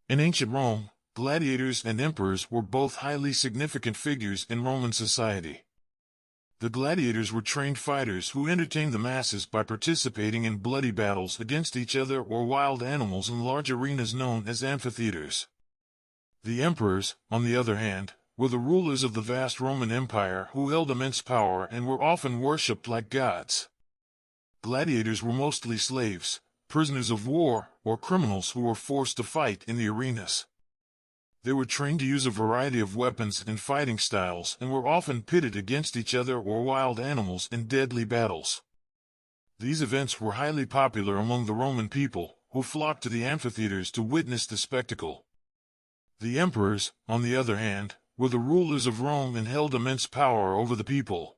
In ancient Rome, gladiators and emperors were both highly significant figures in Roman society. The gladiators were trained fighters who entertained the masses by participating in bloody battles against each other or wild animals in large arenas known as amphitheaters. The emperors, on the other hand, were the rulers of the vast Roman Empire who held immense power and were often worshipped like gods. Gladiators were mostly slaves, prisoners of war, or criminals who were forced to fight in the arenas. They were trained to use a variety of weapons and fighting styles and were often pitted against each other or wild animals in deadly battles. These events were highly popular among the Roman people, who flocked to the amphitheaters to witness the spectacle. The emperors, on the other hand, were the rulers of Rome and held immense power over the people.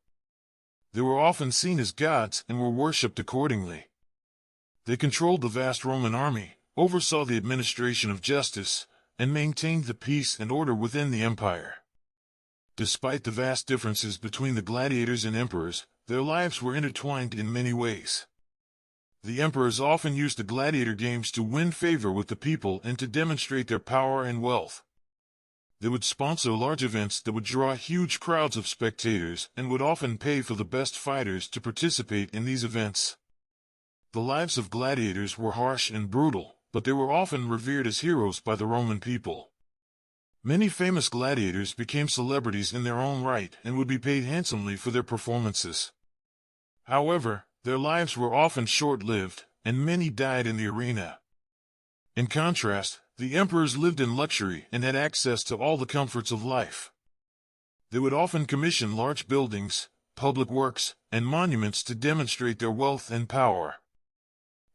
They were often seen as gods and were worshipped accordingly. They controlled the vast Roman army, oversaw the administration of justice, and maintained the peace and order within the empire. Despite the vast differences between the gladiators and emperors, their lives were intertwined in many ways. The emperors often used the gladiator games to win favor with the people and to demonstrate their power and wealth. They would sponsor large events that would draw huge crowds of spectators and would often pay for the best fighters to participate in these events. The lives of gladiators were harsh and brutal, but they were often revered as heroes by the Roman people. Many famous gladiators became celebrities in their own right and would be paid handsomely for their performances. However, their lives were often short-lived, and many died in the arena. In contrast, the emperors lived in luxury and had access to all the comforts of life. They would often commission large buildings, public works, and monuments to demonstrate their wealth and power.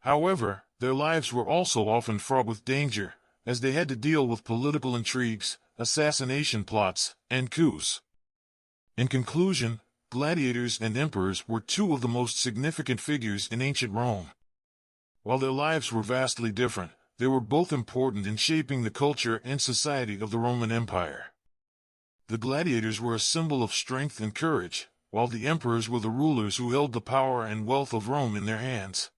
However, their lives were also often fraught with danger, as they had to deal with political intrigues, assassination plots, and coups. In conclusion, gladiators and emperors were two of the most significant figures in ancient Rome. While their lives were vastly different, they were both important in shaping the culture and society of the Roman Empire. The gladiators were a symbol of strength and courage, while the emperors were the rulers who held the power and wealth of Rome in their hands.